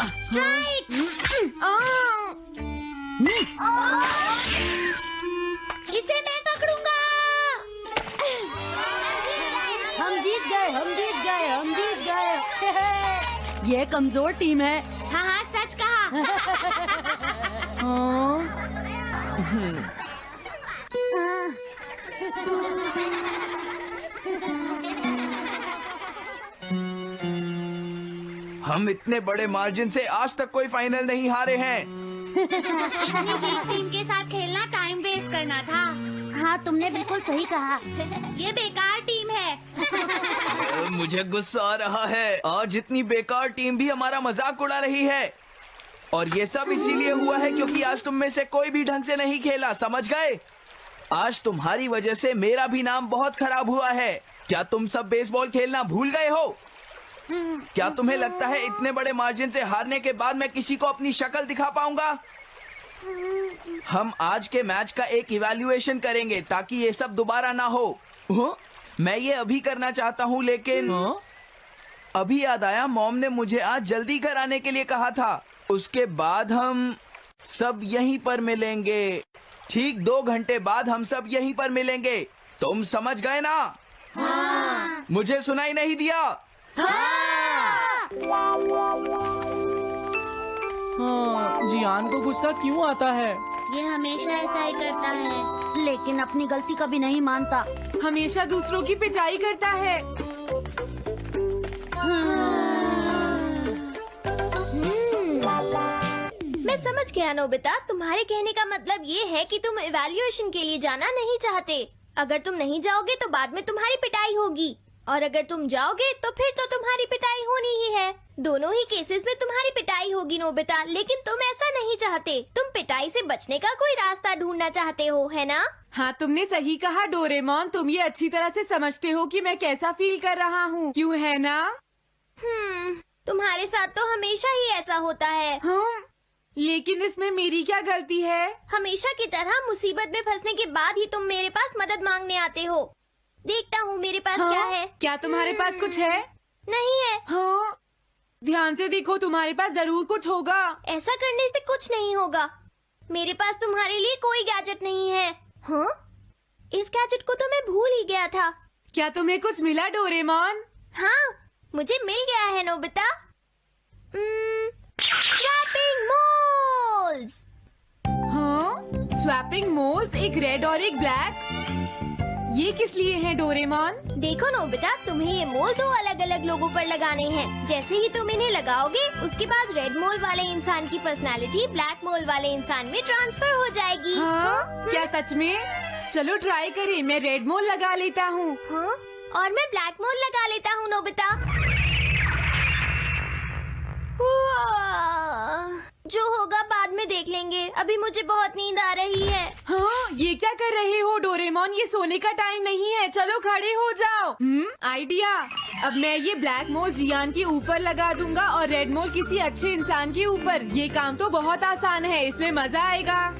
Strike. इसे मैं पकड़ूंगा। हम जीत गए, हम जीत गए, हम जीत गए। ये कमजोर टीम है। हाँ हाँ, सच कहा। हम इतने बड़े मार्जिन से आज तक कोई फाइनल नहीं हारे हैं। इतनी वीक टीम के साथ खेलना टाइम वेस्ट करना था। हाँ, तुमने बिल्कुल सही कहा। ये बेकार टीम है। मुझे गुस्सा आ रहा है। आज इतनी बेकार टीम भी हमारा मजाक उड़ा रही है। और ये सब इसीलिए हुआ है क्योंकि आज तुम में से कोई भी ढंग से नहीं खेला, समझ गए? आज तुम्हारी वजह से मेरा भी नाम बहुत खराब हुआ है। क्या तुम सब बेसबॉल खेलना भूल गए हो? क्या तुम्हें लगता है इतने बड़े मार्जिन से हारने के बाद मैं किसी को अपनी शक्ल दिखा पाऊंगा? हम आज के मैच का एक इवैल्यूएशन करेंगे ताकि ये सब दोबारा ना हो। मैं ये अभी करना चाहता हूँ, लेकिन अभी याद आया मॉम ने मुझे आज जल्दी घर आने के लिए कहा था। उसके बाद हम सब यहीं पर मिलेंगे। ठीक 2 घंटे बाद हम सब यहीं पर मिलेंगे। तुम समझ गए ना? हाँ। मुझे सुनाई नहीं दिया? हाँ, जियान को गुस्सा क्यों आता है? ये हमेशा ऐसा ही करता है, लेकिन अपनी गलती कभी नहीं मानता। हमेशा दूसरों की पिटाई करता है। मैं समझ गया नोबिता, तुम्हारे कहने का मतलब ये है कि तुम इवैल्यूएशन के लिए जाना नहीं चाहते। अगर तुम नहीं जाओगे तो बाद में तुम्हारी पिटाई होगी, और अगर तुम जाओगे तो फिर तो तुम्हारी पिटाई होनी ही है। दोनों ही केसेस में तुम्हारी पिटाई होगी नोबिता, लेकिन तुम ऐसा नहीं चाहते। तुम पिटाई से बचने का कोई रास्ता ढूंढना चाहते हो, है ना? हाँ, तुमने सही कहा डोरेमोन। तुम ये अच्छी तरह से समझते हो कि मैं कैसा फील कर रहा हूँ, क्यों है ना? तुम्हारे साथ तो हमेशा ही ऐसा होता है। लेकिन इसमें मेरी क्या गलती है? हमेशा की तरह मुसीबत में फंसने के बाद ही तुम मेरे पास मदद मांगने आते हो। देखता हूँ मेरे पास क्या है। क्या तुम्हारे पास कुछ है? नहीं है। हाँ, ध्यान से देखो, तुम्हारे पास जरूर कुछ होगा। ऐसा करने से कुछ नहीं होगा। मेरे पास तुम्हारे लिए कोई गैजेट नहीं है। हाँ, इस गैजेट को तो मैं भूल ही गया था। क्या तुम्हें कुछ मिला डोरेमोन? हाँ, मुझे मिल गया है नोबिता। Swapping moles. हाँ, स्वैपिंग मोल्स, एक रेड और एक ब्लैक। ये किस लिए हैं डोरेमोन? देखो नोबिता, तुम्हें ये मोल 2 अलग अलग लोगों पर लगाने हैं। जैसे ही तुम इन्हें लगाओगे, उसके बाद रेड मोल वाले इंसान की पर्सनालिटी ब्लैक मोल वाले इंसान में ट्रांसफर हो जाएगी। हाँ? क्या सच में? चलो ट्राई करें। मैं रेड मोल लगा लेता हूँ। हाँ? और मैं ब्लैक मोल लगा लेता हूँ नोबिता। जो होगा बाद में देख लेंगे। अभी मुझे बहुत नींद आ रही है। हाँ, ये क्या कर रहे हो डोरेमोन? ये सोने का टाइम नहीं है। चलो खड़े हो जाओ। आइडिया। अब मैं ये ब्लैक मोल जियान के ऊपर लगा दूंगा और रेड मोल किसी अच्छे इंसान के ऊपर। ये काम तो बहुत आसान है, इसमें मजा आएगा।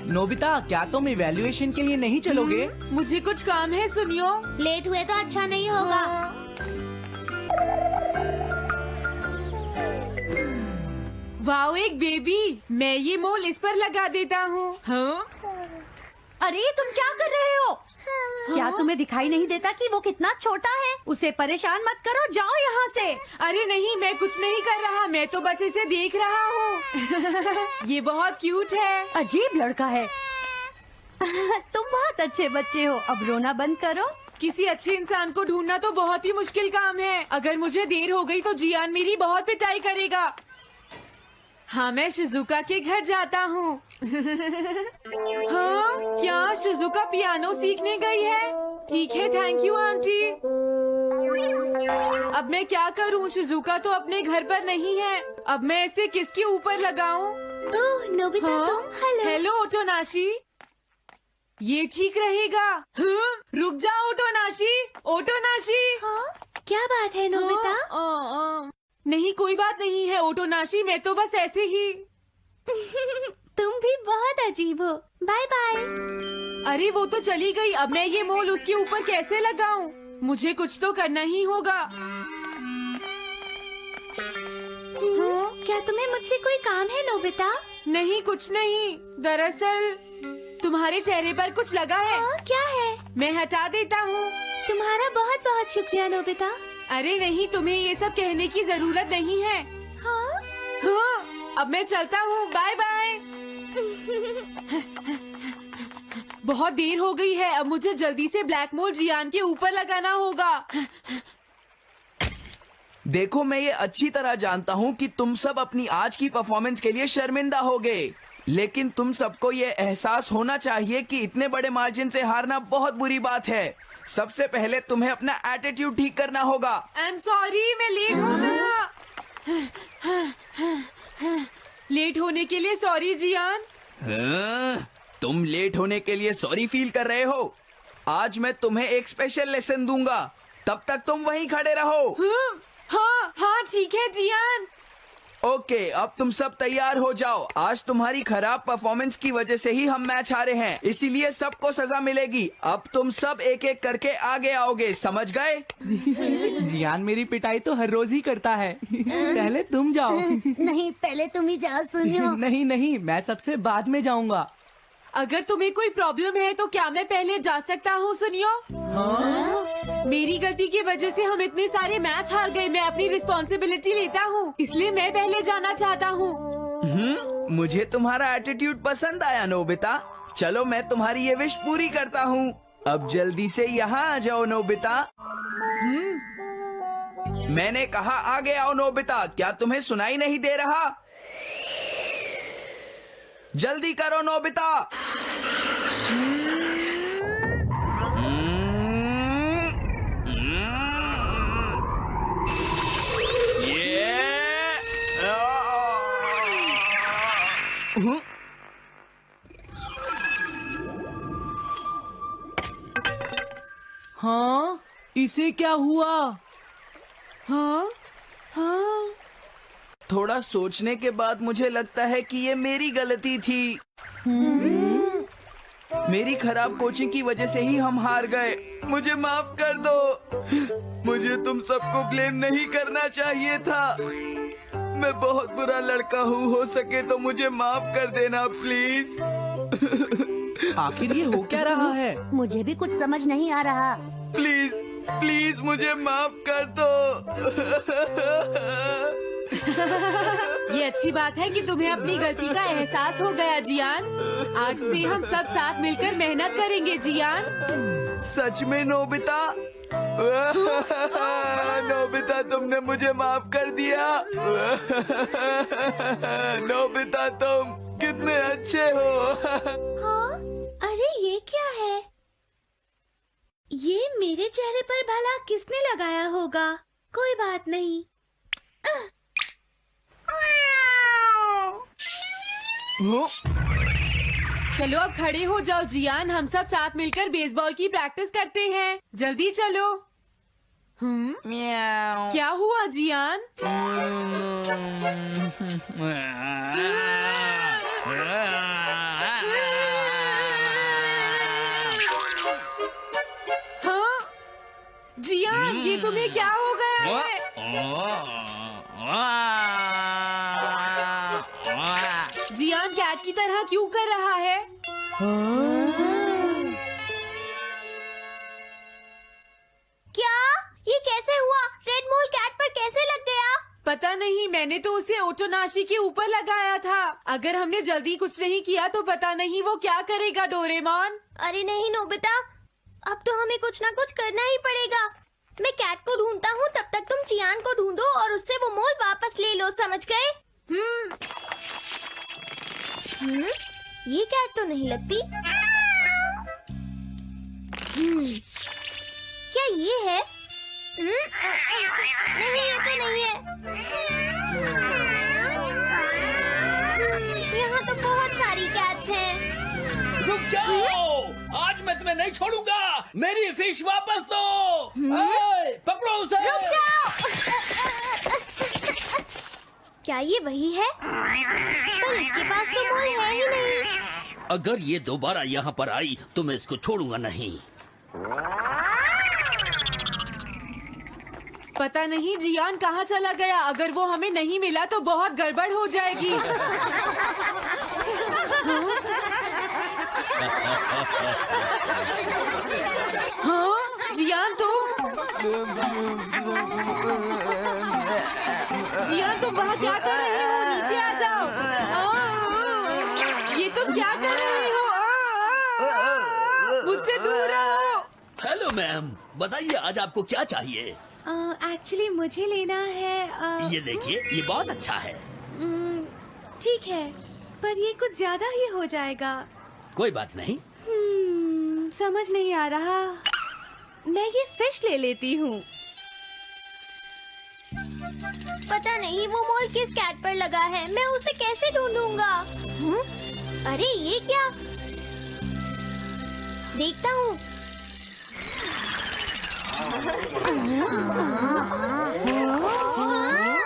नोबिता, क्या तुम इवैल्यूएशन के लिए नहीं चलोगे? मुझे कुछ काम है, सुनियो। लेट हुए तो अच्छा नहीं होगा। वाओ, एक बेबी। मैं ये मोल इस पर लगा देता हूँ। हाँ? अरे तुम क्या कर रहे हो? क्या तुम्हें दिखाई नहीं देता कि वो कितना छोटा है? उसे परेशान मत करो, जाओ यहाँ से। अरे नहीं, मैं कुछ नहीं कर रहा। मैं तो बस इसे देख रहा हूँ। ये बहुत क्यूट है। अजीब लड़का है। तुम बहुत अच्छे बच्चे हो। अब रोना बंद करो। किसी अच्छे इंसान को ढूंढना तो बहुत ही मुश्किल काम है। अगर मुझे देर हो गई तो जियान मेरी बहुत पिटाई करेगा। हाँ, मैं शिजुका के घर जाता हूँ। हाँ, क्या शिजुका पियानो सीखने गई है? ठीक है, थैंक यू आंटी। अब मैं क्या करूँ? शिजुका तो अपने घर पर नहीं है। अब मैं इसे किसके ऊपर लगाऊं? ओह नोबिता, हाँ? तुम। हेलो ओटोनाशी। ये ठीक रहेगा। हाँ? रुक जाओ ओटोनाशी। ओटोनाशी। हाँ? क्या बात है नोबिता? नहीं, कोई बात नहीं है ओटोनाशी। मैं तो बस ऐसे ही। तुम भी बहुत अजीब हो। Bye bye. अरे वो तो चली गई। अब मैं ये मोल उसके ऊपर कैसे लगाऊं? मुझे कुछ तो करना ही होगा। हाँ? क्या तुम्हें मुझसे कोई काम है नोबिता? नहीं, कुछ नहीं। दरअसल तुम्हारे चेहरे पर कुछ लगा है। क्या है? मैं हटा देता हूँ। तुम्हारा बहुत बहुत शुक्रिया नोबिता। अरे नहीं, तुम्हें ये सब कहने की जरूरत नहीं है। हाँ? हाँ, अब मैं चलता हूँ। Bye bye. बहुत देर हो गई है, अब मुझे जल्दी से ब्लैक मोल जियान के ऊपर लगाना होगा। देखो, मैं ये अच्छी तरह जानता हूँ कि तुम सब अपनी आज की परफॉर्मेंस के लिए शर्मिंदा होगे, लेकिन तुम सबको ये एहसास होना चाहिए कि इतने बड़े मार्जिन से हारना बहुत बुरी बात है। सबसे पहले तुम्हें अपना एटीट्यूड ठीक करना होगा। आई एम सॉरी, मैं लेट हो गया। लेट होने के लिए सॉरी जियान। तुम लेट होने के लिए सॉरी फील कर रहे हो? आज मैं तुम्हें एक स्पेशल लेसन दूंगा, तब तक तुम वहीं खड़े रहो। हाँ हाँ ठीक है जियान। ओके, अब तुम सब तैयार हो जाओ। आज तुम्हारी खराब परफॉर्मेंस की वजह से ही हम मैच हारे हैं, इसीलिए सबको सजा मिलेगी। अब तुम सब एक एक करके आगे आओगे, समझ गए? जियान मेरी पिटाई तो हर रोज ही करता है। पहले तुम जाओ। नहीं, पहले तुम ही जाओ सुनियो। नहीं नहीं, मैं सबसे बाद में जाऊंगा। अगर तुम्हें कोई प्रॉब्लम है तो क्या मैं पहले जा सकता हूँ? सुनियो, मेरी गलती की वजह से हम इतने सारे मैच हार गए। मैं अपनी रिस्पॉन्सिबिलिटी लेता हूँ, इसलिए मैं पहले जाना चाहता हूँ। मुझे तुम्हारा एटीट्यूड पसंद आया नोबिता। चलो, मैं तुम्हारी ये विश पूरी करता हूँ। अब जल्दी से यहाँ आ जाओ नोबिता। मैंने कहा आगे आओ नोबिता, क्या तुम्हें सुनाई नहीं दे रहा? जल्दी करो नोबिता। हाँ, इसे क्या हुआ? हाँ हाँ, थोड़ा सोचने के बाद मुझे लगता है कि ये मेरी गलती थी। मेरी खराब कोचिंग की वजह से ही हम हार गए। मुझे माफ कर दो। मुझे तुम सबको ब्लेम नहीं करना चाहिए था। मैं बहुत बुरा लड़का हूँ, हो सके तो मुझे माफ कर देना प्लीज। आखिर ये हो क्या रहा है? मुझे भी कुछ समझ नहीं आ रहा। प्लीज प्लीज मुझे माफ कर दो। ये अच्छी बात है कि तुम्हें अपनी गलती का एहसास हो गया जियान। आज से हम सब साथ मिलकर मेहनत करेंगे जियान। सच में नोबिता? नोबिता, तुमने मुझे माफ कर दिया। नोबिता, तुम कितने अच्छे हो। हाँ? अरे ये क्या है? ये मेरे चेहरे पर भला किसने लगाया होगा? कोई बात नहीं। चलो अब खड़े हो जाओ जियान, हम सब साथ मिलकर बेसबॉल की प्रैक्टिस करते हैं। जल्दी चलो। म्याऊ। क्या हुआ जियान? हाँ जियान, ये तुम्हें क्या हो गया है? जियान कैट की तरह क्यों कर रहा है? क्या? ये कैसे हुआ? रेड मोल कैट पर कैसे लग गया? पता नहीं, मैंने तो उसे ओटोनाशी के ऊपर लगाया था। अगर हमने जल्दी कुछ नहीं किया तो पता नहीं वो क्या करेगा डोरेमोन। अरे नहीं नोबिता, अब तो हमें कुछ ना कुछ करना ही पड़ेगा। मैं कैट को ढूंढता हूँ, तब तक तुम चियान को ढूंढो और उससे वो मोल वापस ले लो, समझ गए? ये कैट तो नहीं लगती। क्या ये है? नहीं, ये तो नहीं है। यहाँ तो बहुत सारी कैट्स हैं। रुक जाओ, आज मैं तुम्हें नहीं छोड़ूंगा। मेरी फिश वापस दो। पकड़ो उसे। रुक जाओ। क्या ये वही है? पर इसके पास तो मोल है ही नहीं। अगर ये दोबारा यहाँ पर आई तो मैं इसको छोड़ूंगा नहीं। पता नहीं जियान कहाँ चला गया। अगर वो हमें नहीं मिला तो बहुत गड़बड़ हो जाएगी। हाँ जियान तुम वहाँ क्या कर रहे हो? नीचे आ जाओ। ये तुम क्या कर रहे हो? मुझसे दूर रहो। हेलो मैम, बताइए आज आपको क्या चाहिए? एक्चुअली मुझे लेना है ये देखिए, ये बहुत अच्छा है। ठीक है, पर ये कुछ ज्यादा ही हो जाएगा। कोई बात नहीं। समझ नहीं आ रहा। मैं ये फिश ले लेती हूँ। पता नहीं वो मोल किस कैट पर लगा है। मैं उसे कैसे ढूंढूंगा? अरे ये क्या? देखता हूँ।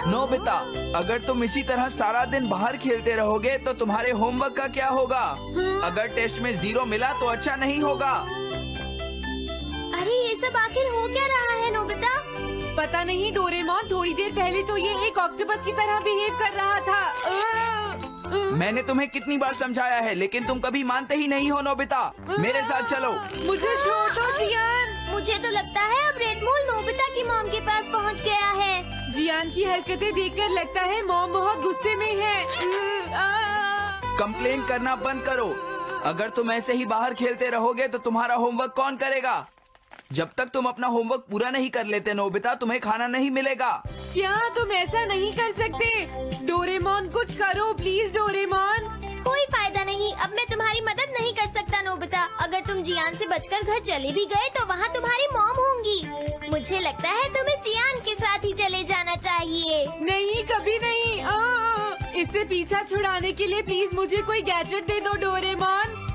नोबिता, अगर तुम इसी तरह सारा दिन बाहर खेलते रहोगे तो तुम्हारे होमवर्क का क्या होगा? अगर टेस्ट में 0 मिला तो अच्छा नहीं होगा। अरे ये सब आखिर हो क्या रहा है नोबिता? पता नहीं डोरेमोन, थोड़ी देर पहले तो ये एक ऑक्टोपस की तरह बिहेव कर रहा था। मैंने तुम्हें कितनी बार समझाया है, लेकिन तुम कभी मानते ही नहीं हो। नोबिता, मेरे साथ चलो। मुझे छोड़ दो जियान। मुझे तो लगता है अब रेड मोल नोबिता की मॉम के पास पहुंच गया है। जियान की हरकतें देखकर लगता है मॉम बहुत गुस्से में है। कंप्लेन करना बंद करो। अगर तुम ऐसे ही बाहर खेलते रहोगे तो तुम्हारा होमवर्क कौन करेगा? जब तक तुम अपना होमवर्क पूरा नहीं कर लेते नोबिता, तुम्हें खाना नहीं मिलेगा। क्या तुम ऐसा नहीं कर सकते? डोरेमोन कुछ करो प्लीज डोरेमोन। कोई फायदा नहीं, अब मैं तुम्हारी मदद नहीं कर सकता नोबिता। अगर तुम जियान से बचकर घर चले भी गए तो वहाँ तुम्हारी मॉम होंगी। मुझे लगता है तुम्हें जियान के साथ ही चले जाना चाहिए। नहीं, कभी नहीं। इससे पीछा छुड़ाने के लिए प्लीज मुझे कोई गैजेट दे दो डोरेमोन।